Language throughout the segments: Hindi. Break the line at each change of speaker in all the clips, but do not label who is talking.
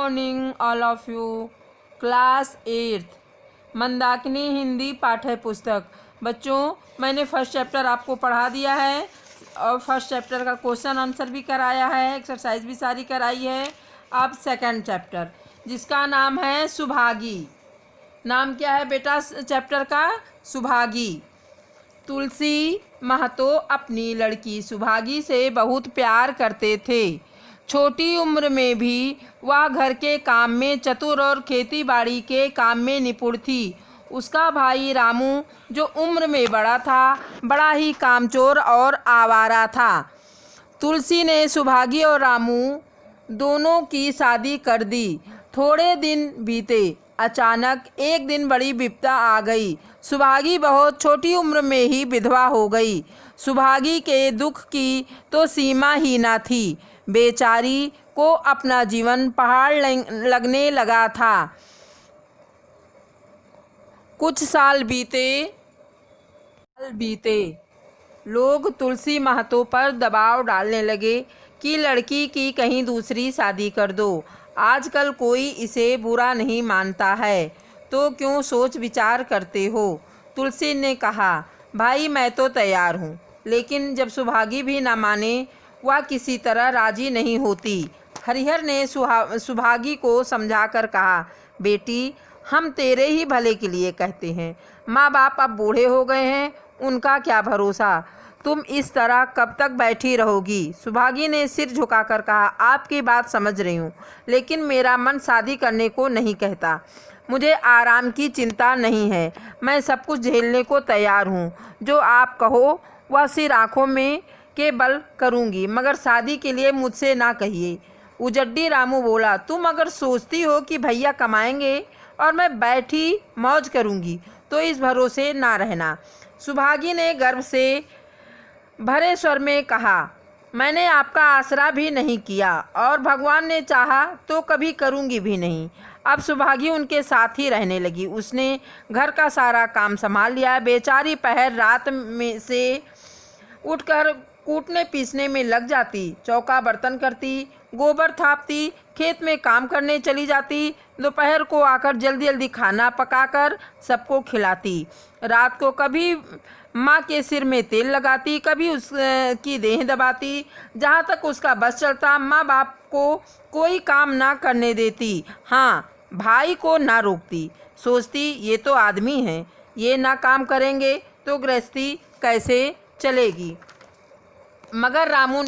Morning all of you. Class 8th Mandakini Hindi पाठ्य पुस्तक। बच्चों, मैंने फर्स्ट चैप्टर आपको पढ़ा दिया है और फर्स्ट चैप्टर का क्वेश्चन आंसर भी कराया है, एक्सरसाइज भी सारी कराई है। अब सेकंड चैप्टर जिसका नाम है सुभागी। नाम क्या है बेटा चैप्टर का? सुभागी। तुलसी महतो अपनी लड़की सुभागी से बहुत प्यार करते थे। छोटी उम्र में भी वह घर के काम में चतुर और खेती बाड़ी के काम में निपुण थी। उसका भाई रामू जो उम्र में बड़ा था, बड़ा ही कामचोर और आवारा था। तुलसी ने सुभागी और रामू दोनों की शादी कर दी। थोड़े दिन बीते, अचानक एक दिन बड़ी विपदा आ गई। सुभागी बहुत छोटी उम्र में ही विधवा हो गई। सुभागी के दुख की तो सीमा ही ना थी। बेचारी को अपना जीवन पहाड़ लगने लगा था। कुछ साल बीते, लोग तुलसी महतो पर दबाव डालने लगे कि लड़की की कहीं दूसरी शादी कर दो। आजकल कोई इसे बुरा नहीं मानता है, तो क्यों सोच विचार करते हो? तुलसी ने कहा, भाई मैं तो तैयार हूँ, लेकिन जब सुभागी भी ना माने, वह किसी तरह राजी नहीं होती। हरिहर ने सुभागी को समझाकर कहा, बेटी हम तेरे ही भले के लिए कहते हैं। माँ बाप अब बूढ़े हो गए हैं, उनका क्या भरोसा। तुम इस तरह कब तक बैठी रहोगी? सुभागी ने सिर झुकाकर कहा, आपकी बात समझ रही हूँ, लेकिन मेरा मन शादी करने को नहीं कहता। मुझे आराम की चिंता नहीं है, मैं सब कुछ झेलने को तैयार हूँ। जो आप कहो वह सिर आँखों में के बल करूँगी, मगर शादी के लिए मुझसे ना कहिए। उजड्डी रामू बोला, तुम अगर सोचती हो कि भैया कमाएंगे और मैं बैठी मौज करूँगी, तो इस भरोसे ना रहना। सुभागी ने गर्व से भरे स्वर में कहा, मैंने आपका आसरा भी नहीं किया और भगवान ने चाहा तो कभी करूँगी भी नहीं। अब सुभागी उनके साथ ही रहने लगी। उसने घर का सारा काम संभाल लिया। बेचारी पहर रात में से उठकर कूटने पीसने में लग जाती, चौका बर्तन करती, गोबर थापती, खेत में काम करने चली जाती। दोपहर को आकर जल्दी जल्दी खाना पकाकर सबको खिलाती। रात को कभी माँ के सिर में तेल लगाती, कभी उसकी देह दबाती। जहाँ तक उसका बस चलता, माँ बाप को कोई काम ना करने देती। हाँ, भाई को ना रोकती। सोचती ये तो आदमी हैं, ये ना काम करेंगे तो गृहस्थी कैसे चलेगी। मगर रामू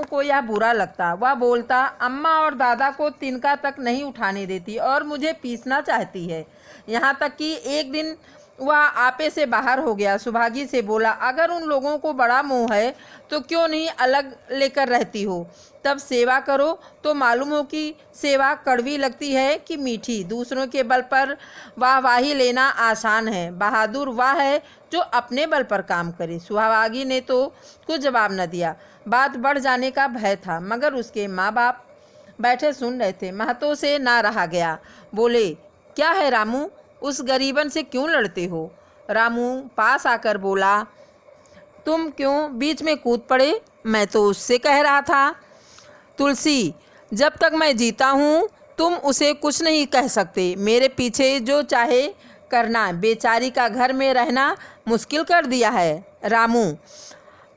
को यह बुरा लगता। वह बोलता, अम्मा और दादा को तिनका तक नहीं उठाने देती और मुझे पीसना चाहती है। यहाँ तक कि एक दिन वह आपे से बाहर हो गया। सुभागी से बोला, अगर उन लोगों को बड़ा मोह है तो क्यों नहीं अलग लेकर रहती हो? तब सेवा करो तो मालूम हो कि सेवा कड़वी लगती है कि मीठी। दूसरों के बल पर वाहवाही लेना आसान है, बहादुर वह है जो अपने बल पर काम करे। सुभागी ने तो कुछ जवाब न दिया। बात बढ़ जाने का भय था, मगर उसके माँ बाप बैठे सुन रहे थे। महतो से ना रहा गया। बोले, क्या है रामू, उस गरीबन से क्यों लड़ते हो? रामू पास आकर बोला, तुम क्यों बीच में कूद पड़े? मैं तो उससे कह रहा था। तुलसी, जब तक मैं जीता हूँ तुम उसे कुछ नहीं कह सकते। मेरे पीछे जो चाहे करना। बेचारी का घर में रहना मुश्किल कर दिया है। रामू,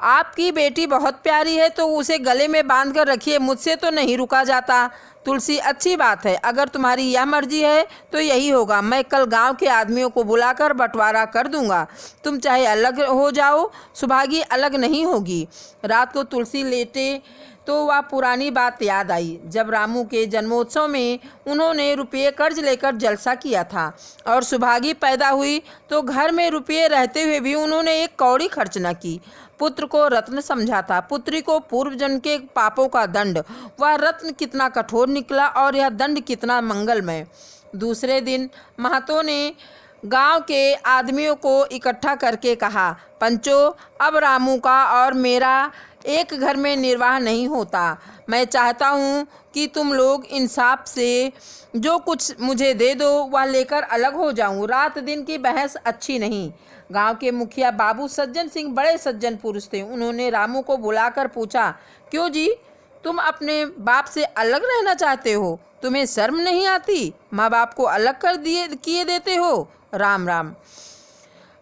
आपकी बेटी बहुत प्यारी है तो उसे गले में बांध कर रखिए, मुझसे तो नहीं रुका जाता। तुलसी, अच्छी बात है, अगर तुम्हारी यह मर्जी है तो यही होगा। मैं कल गांव के आदमियों को बुलाकर बंटवारा कर दूंगा। तुम चाहे अलग हो जाओ, सुभागी अलग नहीं होगी। रात को तुलसी लेटे तो वह पुरानी बात याद आई, जब रामू के जन्मोत्सव में उन्होंने रुपये कर्ज लेकर जलसा किया था और सुभागी पैदा हुई तो घर में रुपये रहते हुए भी उन्होंने एक कौड़ी खर्च न की। पुत्र को रत्न समझा था, पुत्री को पूर्व जन्म के पापों का दंड। वह रत्न कितना कठोर निकला और यह दंड कितना मंगलमय। दूसरे दिन महतो ने गांव के आदमियों को इकट्ठा करके कहा, पंचो, अब रामू का और मेरा एक घर में निर्वाह नहीं होता। मैं चाहता हूँ कि तुम लोग इंसाफ से जो कुछ मुझे दे दो वह लेकर अलग हो जाऊँ। रात दिन की बहस अच्छी नहीं। गांव के मुखिया बाबू सज्जन सिंह बड़े सज्जन पुरुष थे। उन्होंने रामू को बुलाकर पूछा, क्यों जी, तुम अपने बाप से अलग रहना चाहते हो? तुम्हें शर्म नहीं आती? माँ बाप को अलग कर दिए किए देते हो। राम राम।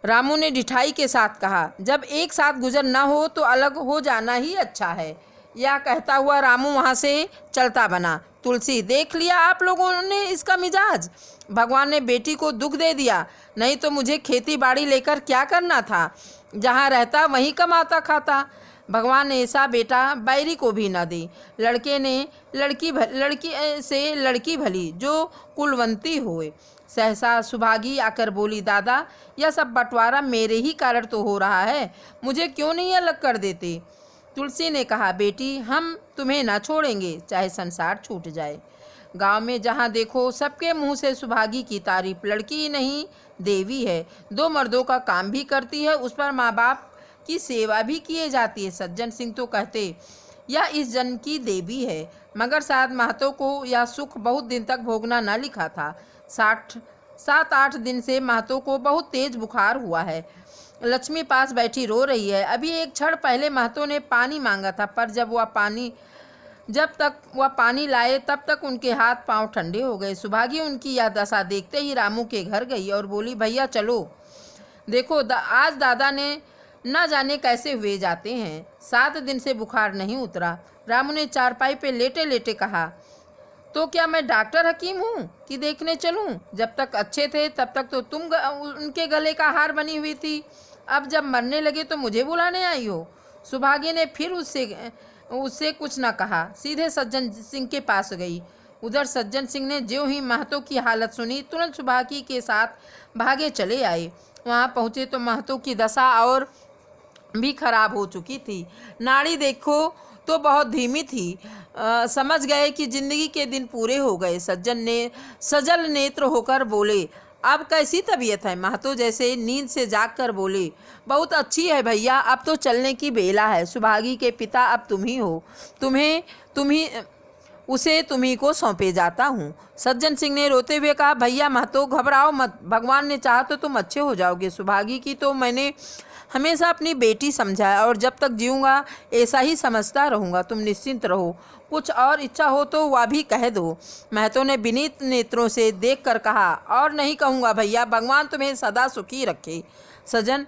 रामू ने ढिठाई के साथ कहा, जब एक साथ गुजर न हो तो अलग हो जाना ही अच्छा है। यह कहता हुआ रामू वहाँ से चलता बना। तुलसी, देख लिया आप लोगों ने इसका मिजाज। भगवान ने बेटी को दुख दे दिया, नहीं तो मुझे खेती बाड़ी लेकर क्या करना था? जहाँ रहता वहीं कमाता खाता। भगवान ने ऐसा बेटा बैरी को भी न दी। लड़के ने लड़की से लड़की भली जो कुलवंती होए। सहसा सुभागी आकर बोली, दादा यह सब बंटवारा मेरे ही कारण तो हो रहा है, मुझे क्यों नहीं अलग कर देते? तुलसी ने कहा, बेटी हम तुम्हें ना छोड़ेंगे चाहे संसार छूट जाए। गांव में जहां देखो सबके मुंह से सुभागी की तारीफ। लड़की ही नहीं देवी है, 2 मर्दों का काम भी करती है, उस पर माँ बाप की सेवा भी किए जाती है। सज्जन सिंह तो कहते यह इस जन्म की देवी है, मगर शायद महतो को यह सुख बहुत दिन तक भोगना न लिखा था। 7-8 दिन से महतो को बहुत तेज बुखार हुआ है। लक्ष्मी पास बैठी रो रही है। अभी एक क्षण पहले महतो ने पानी मांगा था, पर जब तक वह पानी लाए तब तक उनके हाथ पांव ठंडे हो गए। सुभागी उनकी यह दशा देखते ही रामू के घर गई और बोली, भैया चलो देखो आज दादा ने न जाने कैसे हुए जाते हैं, 7 दिन से बुखार नहीं उतरा। रामू ने चारपाई पे लेटे लेटे कहा, तो क्या मैं डॉक्टर हकीम हूँ कि देखने चलूँ? जब तक अच्छे थे तब तक तो तुम उनके गले का हार बनी हुई थी, अब जब मरने लगे तो मुझे बुलाने आई हो। सुभागी ने फिर उससे कुछ न कहा, सीधे सज्जन सिंह के पास गई। उधर सज्जन सिंह ने ज्यों ही महतो की हालत सुनी तुरंत सुभागी के साथ भागे चले आए। वहाँ पहुँचे तो महतो की दशा और भी खराब हो चुकी थी। नाड़ी देखो तो बहुत धीमी थी। समझ गए कि जिंदगी के दिन पूरे हो गए। सज्जन ने सजल नेत्र होकर बोले, अब कैसी तबीयत है? महतो जैसे नींद से जागकर बोले, बहुत अच्छी है भैया, अब तो चलने की बेला है। सुभागी के पिता अब तुम ही हो, तुम्ही को सौंपे जाता हूँ। सज्जन सिंह ने रोते हुए कहा, भैया महतो घबराओ मत, भगवान ने चाहा तो तुम अच्छे हो जाओगे। सुभागी की तो मैंने हमेशा अपनी बेटी समझा है और जब तक जीऊँगा ऐसा ही समझता रहूँगा। तुम निश्चिंत रहो, कुछ और इच्छा हो तो वह भी कह दो। महतो ने विनीत नेत्रों से देखकर कहा, और नहीं कहूँगा भैया, भगवान तुम्हें सदा सुखी रखे। सज्जन,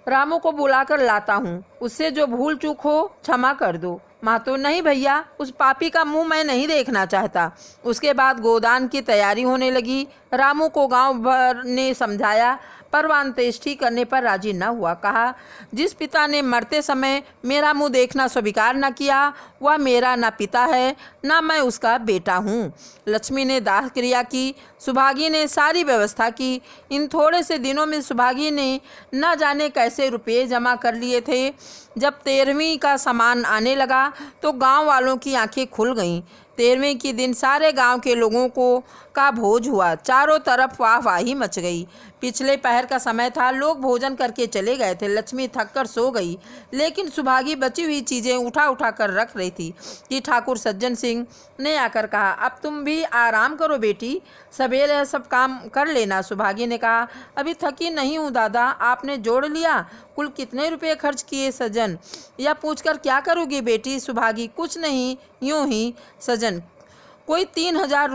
रामू को बुलाकर लाता हूँ, उससे जो भूल चूक हो क्षमा कर दो। महतो, नहीं भैया, उस पापी का मुंह मैं नहीं देखना चाहता। उसके बाद गोदान की तैयारी होने लगी। रामू को गांव भर ने समझाया, पर वह अंत्येष्टि करने पर राजी न हुआ। कहा, जिस पिता ने मरते समय मेरा मुंह देखना स्वीकार न किया, वह मेरा न पिता है न मैं उसका बेटा हूँ। लक्ष्मी ने दाह क्रिया की, सुभागी ने सारी व्यवस्था की। इन थोड़े से दिनों में सुभागी ने न जाने कैसे रुपये जमा कर लिए थे। जब 13वीं का सामान आने लगा तो गांव वालों की आंखें खुल गईं। 13वें के दिन सारे गांव के लोगों का भोज हुआ। चारों तरफ वाहवाही मच गई। पिछले पहर का समय था, लोग भोजन करके चले गए थे। लक्ष्मी थककर सो गई, लेकिन सुभागी बची हुई चीज़ें उठा कर रख रही थी कि ठाकुर सज्जन सिंह ने आकर कहा, अब तुम भी आराम करो बेटी, सवेरे सब काम कर लेना। सुभागी ने कहा, अभी थकी नहीं हूँ दादा, आपने जोड़ लिया कुल कितने रुपये खर्च किए? सज्जन, यह पूछकर क्या करोगी बेटी? सुभागी, कुछ नहीं, यूँ ही। सज्जन, कोई 3,000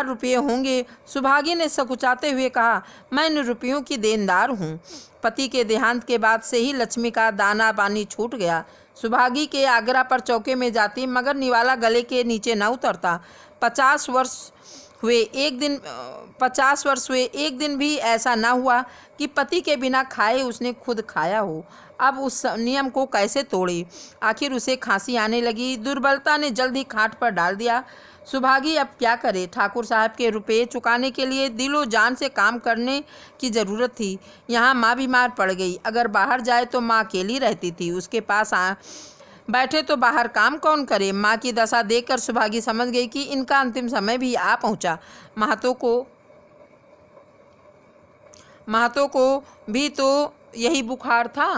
रुपये होंगे। सुभागी ने सकुचाते हुए कहा, मैं इन रुपयों की देनदार हूँ। पति के देहांत के बाद से ही लक्ष्मी का दाना पानी छूट गया। सुभागी के आगरा पर चौके में जाती, मगर निवाला गले के नीचे न उतरता। 50 वर्ष हुए, एक दिन भी ऐसा न हुआ कि पति के बिना खाए उसने खुद खाया हो। अब उस नियम को कैसे तोड़े? आखिर उसे खांसी आने लगी। दुर्बलता ने जल्द ही खाट पर डाल दिया। सुभागी अब क्या करे? ठाकुर साहब के रुपये चुकाने के लिए दिलो जान से काम करने की ज़रूरत थी। यहाँ माँ बीमार पड़ गई, अगर बाहर जाए तो माँ अकेली रहती थी, उसके पास बैठे तो बाहर काम कौन करे? माँ की दशा देखकर सुभागी समझ गई कि इनका अंतिम समय भी आ पहुँचा। महतो को भी तो यही बुखार था।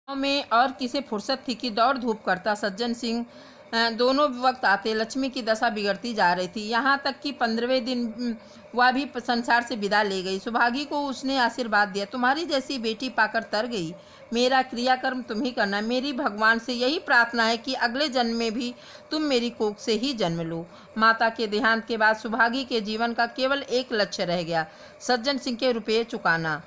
गाँव में और किसे फुर्सत थी कि दौड़ धूप करता। सज्जन सिंह दोनों वक्त आते लक्ष्मी की दशा बिगड़ती जा रही थी। यहाँ तक कि 15वें दिन वह भी संसार से विदा ले गई। सुभागी को उसने आशीर्वाद दिया, तुम्हारी जैसी बेटी पाकर तर गई। मेरा क्रियाकर्म तुम ही करना। मेरी भगवान से यही प्रार्थना है कि अगले जन्म में भी तुम मेरी कोख से ही जन्म लो। माता के देहांत के बाद सुभागी के जीवन का केवल एक लक्ष्य रह गया, सज्जन सिंह के रुपये चुकाना।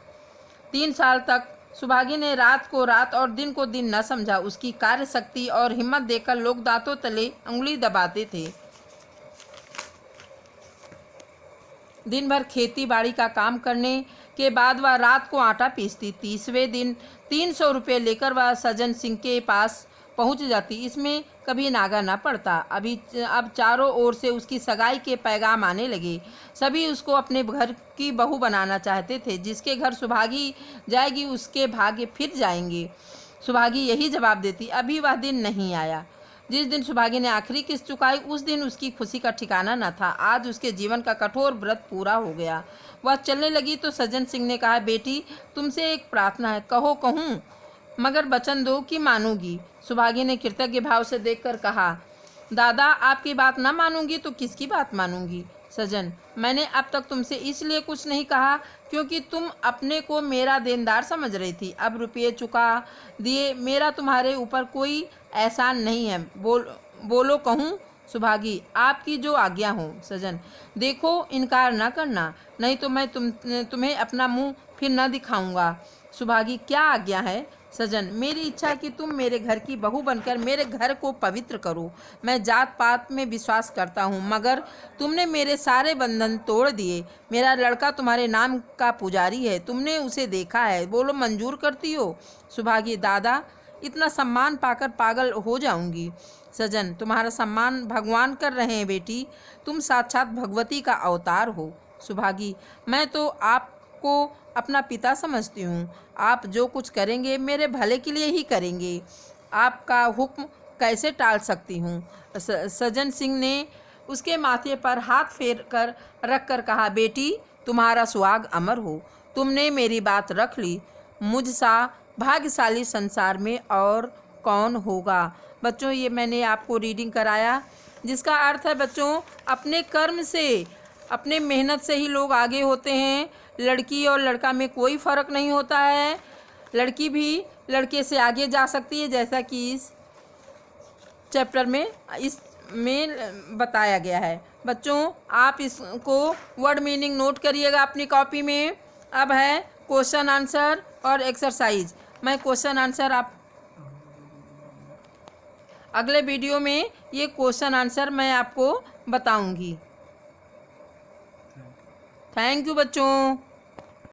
3 साल तक सुभागी ने रात को रात और दिन को दिन न समझा। उसकी कार्य शक्ति और हिम्मत देखकर लोग दांतों तले उंगली दबाते थे। दिन भर खेती बाड़ी का काम करने के बाद वह रात को आटा पीसती। 30वें दिन 300 रुपये लेकर वह सज्जन सिंह के पास पहुंच जाती। इसमें कभी नागा न पड़ता। अब चारों ओर से उसकी सगाई के पैगाम आने लगे। सभी उसको अपने घर की बहू बनाना चाहते थे। जिसके घर सुभागी जाएगी उसके भाग्य फिर जाएंगे। सुभागी यही जवाब देती। अभी वह दिन नहीं आया। जिस दिन सुभागी ने आखिरी किस्त चुकाई उस दिन उसकी खुशी का ठिकाना न था। आज उसके जीवन का कठोर व्रत पूरा हो गया। वह चलने लगी तो सज्जन सिंह ने कहा, बेटी तुमसे एक प्रार्थना है, कहो कहूँ, मगर वचन दो कि मानूंगी। सुभागी ने कृतज्ञ भाव से देखकर कहा, दादा आपकी बात न मानूंगी तो किसकी बात मानूंगी। सज्जन, मैंने अब तक तुमसे इसलिए कुछ नहीं कहा क्योंकि तुम अपने को मेरा देनदार समझ रही थी। अब रुपये चुका दिए, मेरा तुम्हारे ऊपर कोई एहसान नहीं है। बोलो कहूँ। सुभागी, आपकी जो आज्ञा हो। सज्जन, देखो इनकार न करना, नहीं तो मैं तुम्हें अपना मुंह फिर न दिखाऊंगा। सुभागी, क्या आज्ञा है। सज्जन, मेरी इच्छा है कि तुम मेरे घर की बहू बनकर मेरे घर को पवित्र करो। मैं जात पात में विश्वास करता हूँ, मगर तुमने मेरे सारे बंधन तोड़ दिए। मेरा लड़का तुम्हारे नाम का पुजारी है, तुमने उसे देखा है, बोलो मंजूर करती हो। सुभागी, दादा इतना सम्मान पाकर पागल हो जाऊंगी। सज्जन, तुम्हारा सम्मान भगवान कर रहे हैं बेटी, तुम साक्षात भगवती का अवतार हो। सुभागी, मैं तो आपको अपना पिता समझती हूँ। आप जो कुछ करेंगे मेरे भले के लिए ही करेंगे। आपका हुक्म कैसे टाल सकती हूँ। सज्जन सिंह ने उसके माथे पर हाथ फेर कर रख कर कहा, बेटी तुम्हारा सुहाग अमर हो। तुमने मेरी बात रख ली। मुझसा भाग्यशाली संसार में और कौन होगा। बच्चों, ये मैंने आपको रीडिंग कराया, जिसका अर्थ है बच्चों, अपने कर्म से, अपने मेहनत से ही लोग आगे होते हैं। लड़की और लड़का में कोई फ़र्क नहीं होता है। लड़की भी लड़के से आगे जा सकती है, जैसा कि इस चैप्टर में इसमें बताया गया है। बच्चों, आप इसको वर्ड मीनिंग नोट करिएगा अपनी कॉपी में। अब है क्वेश्चन आंसर और एक्सरसाइज। मैं क्वेश्चन आंसर आप अगले वीडियो में ये क्वेश्चन आंसर मैं आपको बताऊंगी। थैंक यू बच्चों।